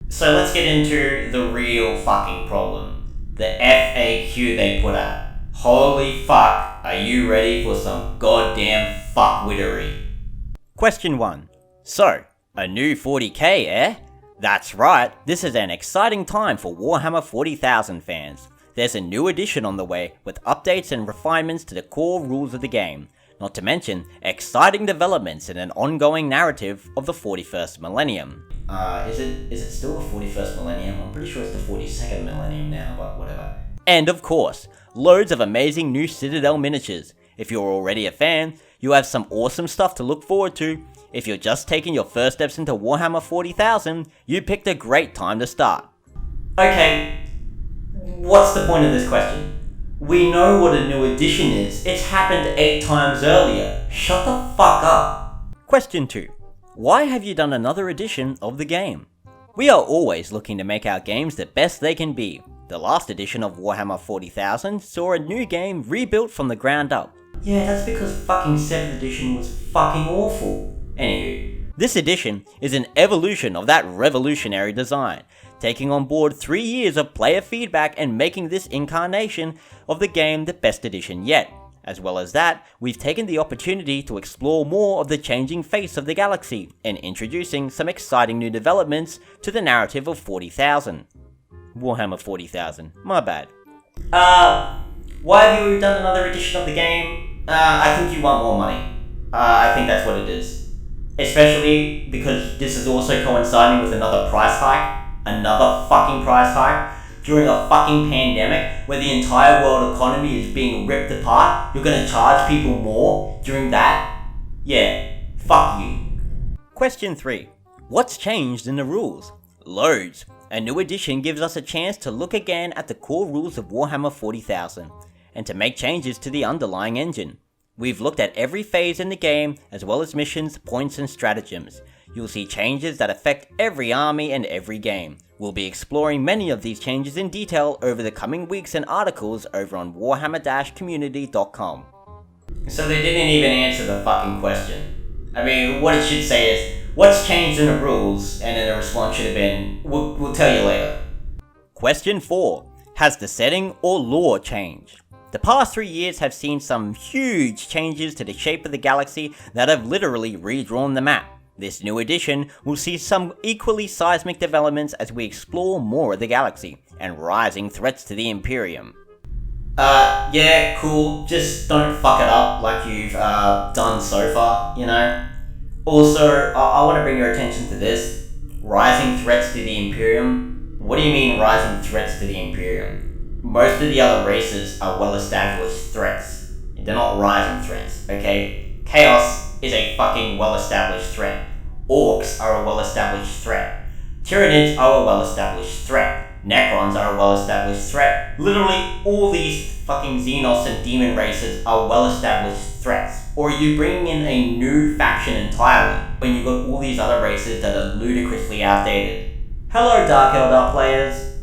So let's get into the real fucking problem. The FAQ they put out. Holy fuck, are you ready for some goddamn fuckwittery? Question 1. So, a new 40k, eh? That's right, this is an exciting time for Warhammer 40,000 fans. There's a new edition on the way with updates and refinements to the core rules of the game. Not to mention, exciting developments in an ongoing narrative of the 41st millennium. Is it still the 41st millennium? I'm pretty sure it's the 42nd millennium now, but whatever. And of course, loads of amazing new Citadel miniatures. If you're already a fan, you have some awesome stuff to look forward to. If you're just taking your first steps into Warhammer 40,000, you picked a great time to start. Okay, what's the point of this question? We know what a new edition is. It's happened 8 times earlier. Shut the fuck up. Question 2. Why have you done another edition of the game? We are always looking to make our games the best they can be. The last edition of Warhammer 40,000 saw a new game rebuilt from the ground up. Yeah, that's because fucking 7th edition was fucking awful. Anywho. This edition is an evolution of that revolutionary design, taking on board 3 years of player feedback and making this incarnation of the game the best edition yet. As well as that, we've taken the opportunity to explore more of the changing face of the galaxy and introducing some exciting new developments to the narrative of 40,000. Warhammer 40,000, my bad. Why have you done another edition of the game? I think you want more money. I think that's what it is. Especially because this is also coinciding with another price hike. Another fucking price hike. During a fucking pandemic where the entire world economy is being ripped apart, you're gonna charge people more during that? Yeah, fuck you. Question 3. What's changed in the rules? Loads. A new edition gives us a chance to look again at the core rules of Warhammer 40,000, and to make changes to the underlying engine. We've looked at every phase in the game, as well as missions, points and stratagems. You'll see changes that affect every army and every game. We'll be exploring many of these changes in detail over the coming weeks and articles over on warhammer-community.com. So they didn't even answer the fucking question. I mean, what it should say is, what's changed in the rules? And then the response should have been, we'll tell you later. Question 4. Has the setting or lore changed? The past 3 years have seen some huge changes to the shape of the galaxy that have literally redrawn the map. This new edition will see some equally seismic developments as we explore more of the galaxy and rising threats to the Imperium. Yeah, cool. Just don't fuck it up like you've done so far, you know? Also, I want to bring your attention to this. Rising threats to the Imperium. What do you mean rising threats to the Imperium? Most of the other races are well-established threats. They're not rising threats, okay? Chaos is a fucking well-established threat. Orcs are a well-established threat. Tyranids are a well-established threat. Necrons are a well-established threat. Literally, all these fucking Xenos and demon races are well-established threats. Or are you bringing in a new faction entirely, when you've got all these other races that are ludicrously outdated? Hello, Dark Eldar players.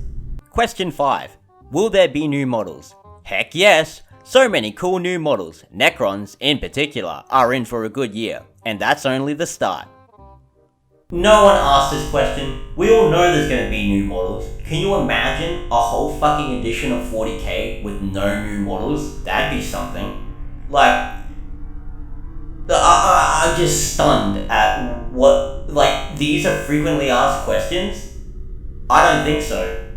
Question 5. Will there be new models? Heck yes! So many cool new models, Necrons in particular, are in for a good year, and that's only the start. No one asked this question. We all know there's going to be new models. Can you imagine a whole fucking edition of 40k with no new models? That'd be something. Like, I'm just stunned at what, like, these are frequently asked questions? I don't think so.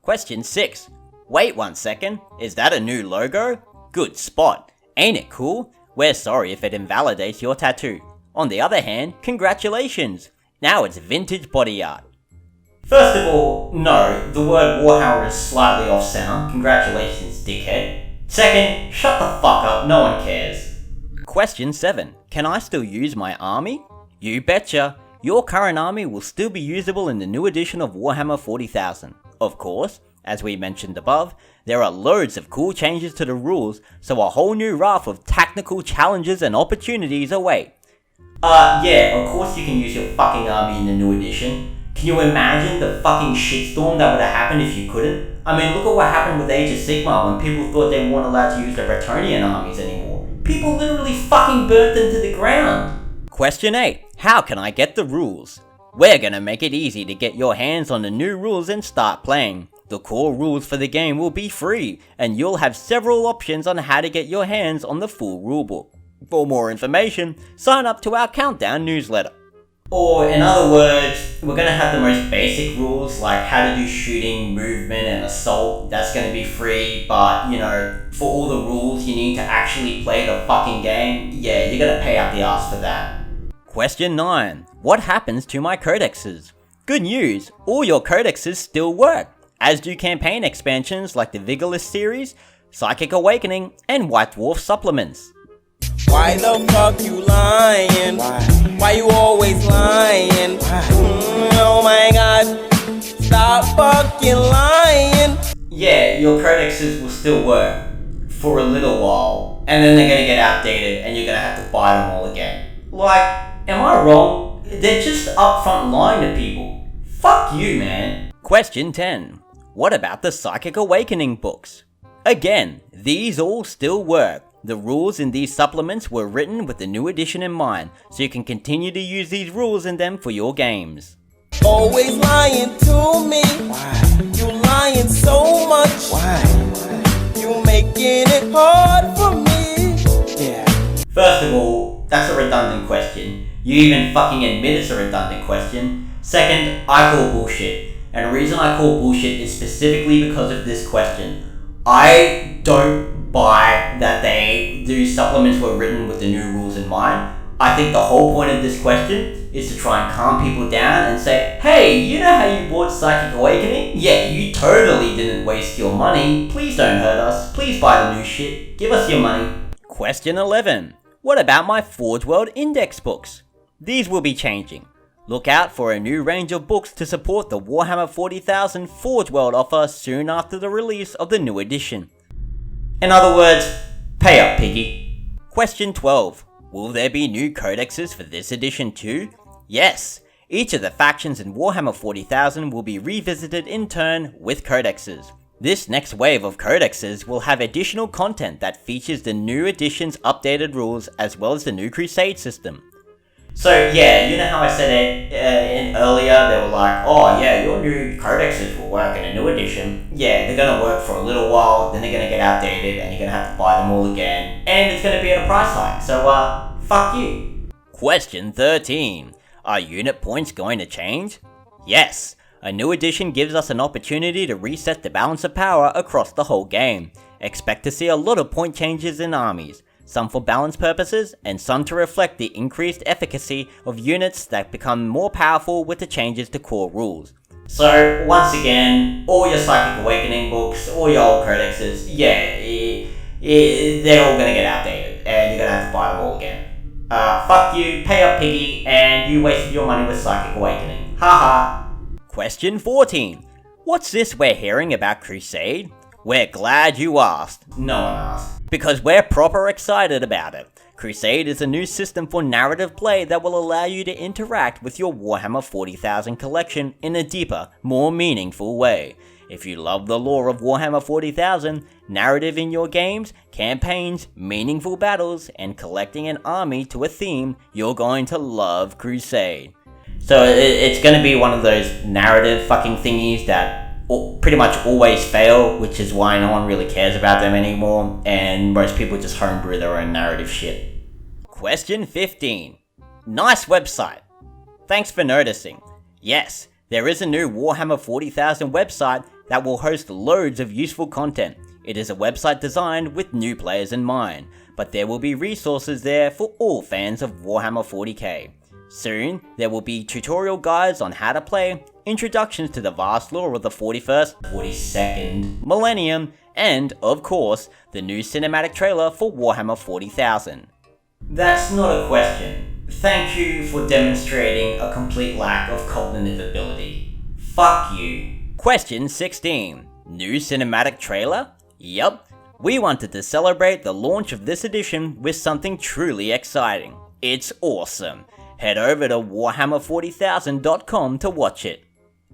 Question 6. Wait 1 second, is that a new logo? Good spot. Ain't it cool? We're sorry if it invalidates your tattoo. On the other hand, congratulations! Now it's vintage body art. First of all, no, the word Warhammer is slightly off center. Congratulations, dickhead. Second, shut the fuck up, no one cares. Question 7. Can I still use my army? You betcha! Your current army will still be usable in the new edition of Warhammer 40,000. Of course, as we mentioned above, there are loads of cool changes to the rules, so a whole new raft of tactical challenges and opportunities await. Yeah, of course you can use your fucking army in the new edition. Can you imagine the fucking shitstorm that would have happened if you couldn't? I mean, look at what happened with Age of Sigmar when people thought they weren't allowed to use the Bretonnian armies anymore. People literally fucking burnt them to the ground. Question 8. How can I get the rules? We're gonna make it easy to get your hands on the new rules and start playing. The core rules for the game will be free, and you'll have several options on how to get your hands on the full rulebook. For more information, sign up to our Countdown newsletter. Or in other words, we're gonna have the most basic rules like how to do shooting, movement, and assault. That's gonna be free, but you know, for all the rules you need to actually play the fucking game, yeah, you're gonna pay out the ass for that. Question 9. What happens to my codexes? Good news, all your codexes still work, as do campaign expansions like the Vigilus series, Psychic Awakening, and White Dwarf supplements. Why the fuck you lying? Why you always lying? Oh my god, stop fucking lying. Yeah, your codexes will still work for a little while, and then they're gonna get outdated and you're gonna have to buy them all again. Like, am I wrong? They're just upfront lying to people. Fuck you, man. Question 10. What about the Psychic Awakening books? Again, these all still work. The rules in these supplements were written with the new edition in mind, so you can continue to use these rules in them for your games. Always lying to me. Why? You lying so much. Why? You making it hard for me. Yeah. First of all, that's a redundant question. You even fucking admit it's a redundant question. Second, I call bullshit. And the reason I call bullshit is specifically because of this question. I don't buy that they do supplements were written with the new rules in mind. I think the whole point of this question is to try and calm people down and say, hey, you know how you bought Psychic Awakening? Yeah, you totally didn't waste your money. Please don't hurt us. Please buy the new shit. Give us your money. Question 11. What about my Forge World Index books? These will be changing. Look out for a new range of books to support the Warhammer 40,000 Forge World offer soon after the release of the new edition. In other words, pay up, piggy. Question 12. Will there be new codexes for this edition too? Yes! Each of the factions in Warhammer 40,000 will be revisited in turn with codexes. This next wave of codexes will have additional content that features the new edition's updated rules as well as the new Crusade system. So yeah, you know how I said it earlier, they were like, oh yeah, your new codexes will work in a new edition. Yeah, they're gonna work for a little while, then they're gonna get outdated and you're gonna have to buy them all again. And it's gonna be at a price hike, so fuck you. Question 13. Are unit points going to change? Yes! A new edition gives us an opportunity to reset the balance of power across the whole game. Expect to see a lot of point changes in armies. Some for balance purposes, and some to reflect the increased efficacy of units that become more powerful with the changes to core rules. So, once again, all your Psychic Awakening books, all your old codexes, yeah, they're all gonna get outdated, and you're gonna have to buy them all again. Fuck you, pay up piggy, and you wasted your money with Psychic Awakening. Haha. Question 14. What's this we're hearing about Crusade? We're glad you asked. No one asked. Because we're proper excited about it. Crusade is a new system for narrative play that will allow you to interact with your Warhammer 40,000 collection in a deeper, more meaningful way. If you love the lore of Warhammer 40,000, narrative in your games, campaigns, meaningful battles, and collecting an army to a theme, you're going to love Crusade. So it's going to be one of those narrative fucking thingies that pretty much always fail, which is why no one really cares about them anymore, and most people just homebrew their own narrative shit. Question 15. Nice website. Thanks for noticing. Yes, there is a new Warhammer 40,000 website that will host loads of useful content. It is a website designed with new players in mind, but there will be resources there for all fans of Warhammer 40k. Soon, there will be tutorial guides on how to play, introductions to the vast lore of the 41st, 42nd millennium, and, of course, the new cinematic trailer for Warhammer 40,000. That's not a question. Thank you for demonstrating a complete lack of cognitive ability. Fuck you. Question 16. New cinematic trailer? Yup. We wanted to celebrate the launch of this edition with something truly exciting. It's awesome. Head over to warhammer40,000.com to watch it.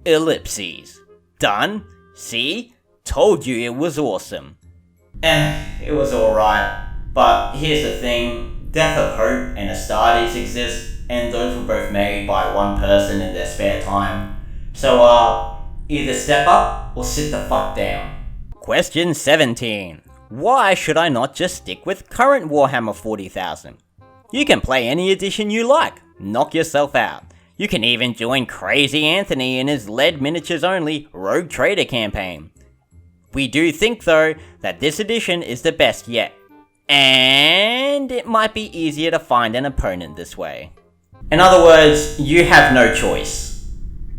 Ellipses. Done? See? Told you it was awesome. It was alright. But here's the thing. Death of Hope and Astartes exist. and those were both made by one person in their spare time. So, either step up or sit the fuck down. Question 17. Why should I not just stick with current Warhammer 40,000? You can play any edition you like, knock yourself out. You can even join Crazy Anthony in his lead miniatures only Rogue Trader campaign. We do think though that this edition is the best yet, and it might be easier to find an opponent this way. In other words, you have no choice.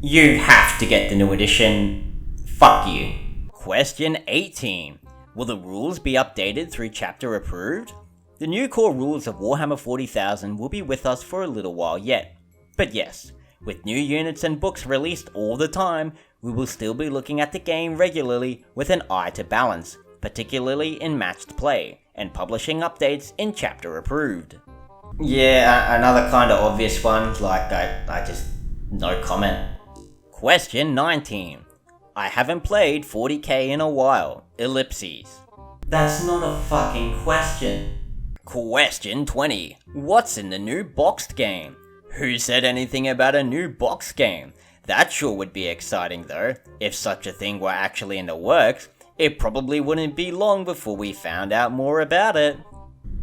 You have to get the new edition. Fuck you. Question 18. Will the rules be updated through chapter approved? The new core rules of Warhammer 40,000 will be with us for a little while yet. But yes, with new units and books released all the time, we will still be looking at the game regularly with an eye to balance, particularly in matched play, and publishing updates in chapter approved. Yeah, another kind of obvious one, like I just, no comment. Question 19. I haven't played 40k in a while, ellipses. That's not a fucking question. Question 20. What's in the new boxed game? Who said anything about a new boxed game? That sure would be exciting though. If such a thing were actually in the works, it probably wouldn't be long before we found out more about it.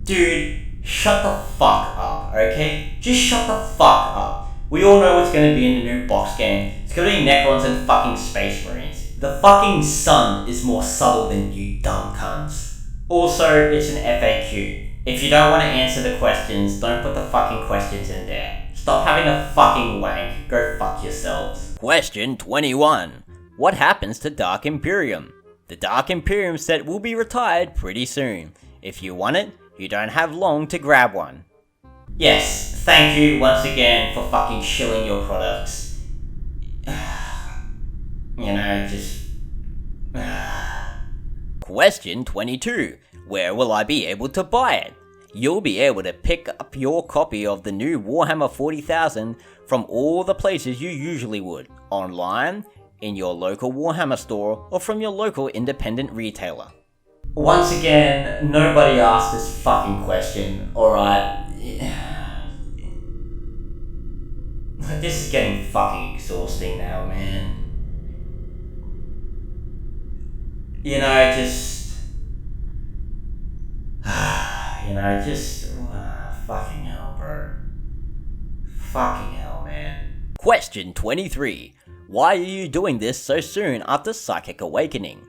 Dude, shut the fuck up, okay? Just shut the fuck up. We all know what's gonna be in the new box game. It's gonna be Necrons and fucking Space Marines. The fucking sun is more subtle than you dumb cunts. Also, it's an FAQ. If you don't want to answer the questions, don't put the fucking questions in there. Stop having a fucking wank. Go fuck yourselves. Question 21. What happens to Dark Imperium? The Dark Imperium set will be retired pretty soon. If you want it, you don't have long to grab one. Yes, thank you once again for fucking shilling your products. You know, just... Question 22. Where will I be able to buy it? You'll be able to pick up your copy of the new Warhammer 40,000 from all the places you usually would. Online, in your local Warhammer store, or from your local independent retailer. Once again, nobody asked this fucking question, alright? This is getting fucking exhausting now, man. You know, just... fucking hell, bro. Fucking hell, man. Question 23. Why are you doing this so soon after Psychic Awakening?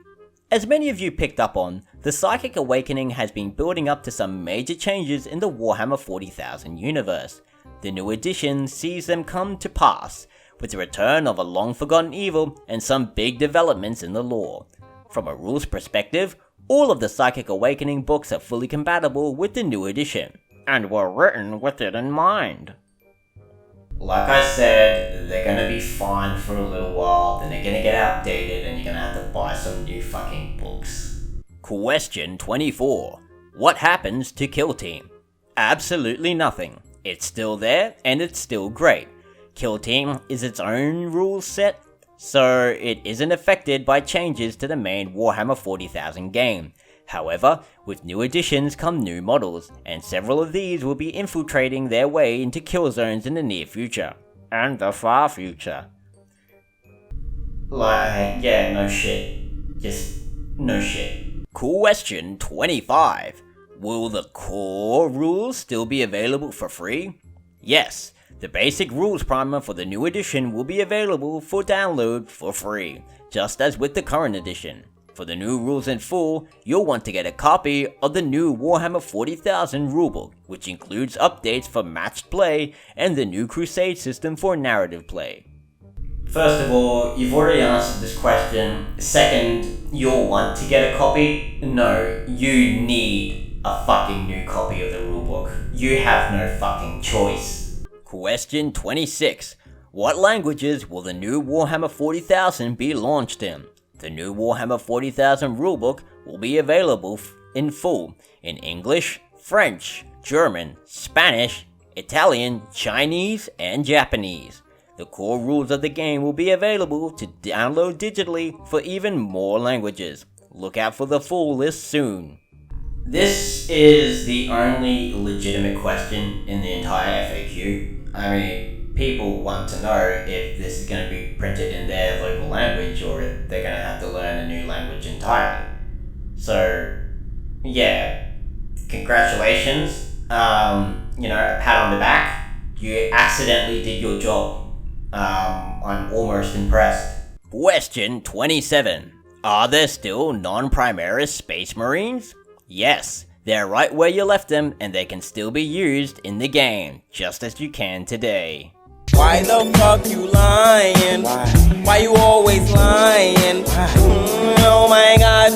As many of you picked up on, the Psychic Awakening has been building up to some major changes in the Warhammer 40,000 universe. The new edition sees them come to pass, with the return of a long-forgotten evil and some big developments in the lore. From a rules perspective, all of the Psychic Awakening books are fully compatible with the new edition, and were written with it in mind. Like I said, they're gonna be fine for a little while, then they're gonna get outdated and you're gonna have to buy some new fucking books. Question 24. What happens to Kill Team? Absolutely nothing. It's still there, and it's still great. Kill Team is its own rules set, so it isn't affected by changes to the main Warhammer 40,000 game. However, with new additions come new models, and several of these will be infiltrating their way into kill zones in the near future, and the far future. Like, yeah, no shit. Just, no shit. Question 25. Will the core rules still be available for free? Yes, the basic rules primer for the new edition will be available for download for free, just as with the current edition. For the new rules in full, you'll want to get a copy of the new Warhammer 40,000 rulebook, which includes updates for matched play and the new Crusade system for narrative play. First of all, you've already answered this question. Second, you'll want to get a copy? No, you need a fucking new copy of the rulebook. You have no fucking choice. Question 26. What languages will the new Warhammer 40,000 be launched in? The new Warhammer 40,000 rulebook will be available in full in English, French, German, Spanish, Italian, Chinese, and Japanese. The core rules of the game will be available to download digitally for even more languages. Look out for the full list soon. This is the only legitimate question in the entire FAQ. I mean, people want to know if this is going to be printed in their local language or if they're going to have to learn a new language entirely. So, yeah, congratulations. A pat on the back. You accidentally did your job. I'm almost impressed. Question 27. Are there still non-Primaris Space Marines? Yes, they're right where you left them and they can still be used in the game, just as you can today. Why the fuck you lying? Why you always lying? Oh my god,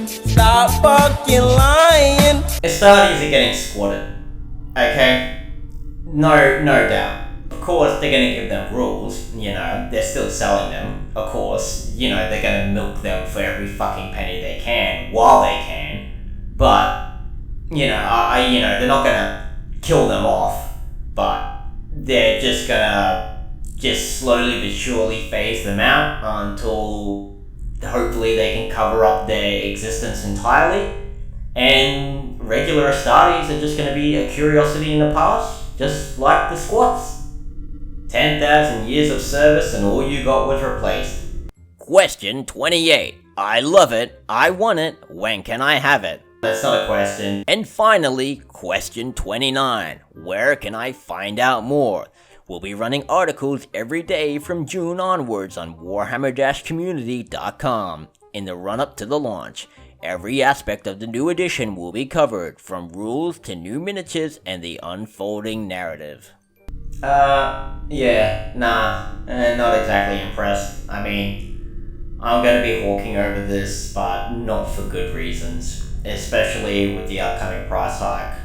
stop fucking lying. Astartes are getting squatted. Okay? No doubt. Of course, they're gonna give them rules, they're still selling them. Of course, they're gonna milk them for every fucking penny they can, while they can. But, they're not gonna kill them off, but they're just gonna slowly but surely phase them out until hopefully they can cover up their existence entirely. And regular Astartes are just gonna be a curiosity in the past, just like the squats. 10,000 years of service and all you got was replaced. Question 28. I love it, I want it, when can I have it? That's not a question. And finally, question 29. Where can I find out more? We'll be running articles every day from June onwards on Warhammer-community.com in the run-up to the launch. Every aspect of the new edition will be covered, from rules to new miniatures and the unfolding narrative. Not exactly impressed. I mean, I'm gonna be hawking over this, but not for good reasons. Especially with the upcoming price hike.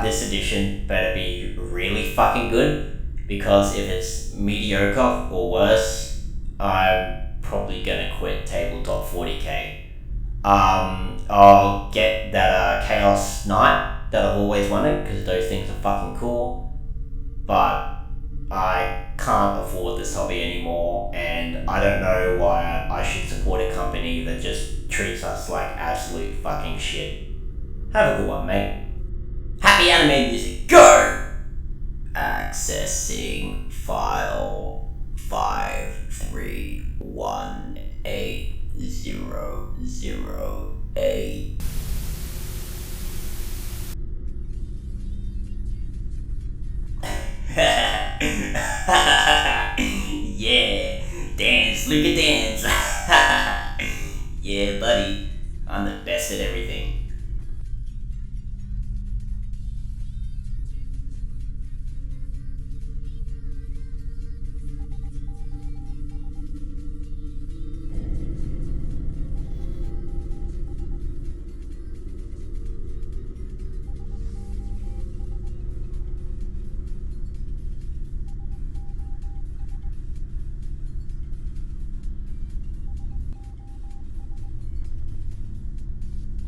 This edition better be really fucking good, because if it's mediocre or worse, I'm probably gonna quit Tabletop 40k. I'll get that Chaos Knight that I've always wanted, because those things are fucking cool, but I can't afford this hobby anymore, and I don't know why I should support a company that just treats us like absolute fucking shit. Have a good one, mate. Happy anime music, go! Accessing file 5318008. Yeah, dance, Luca, dance. Yeah, buddy, I'm the best at everything.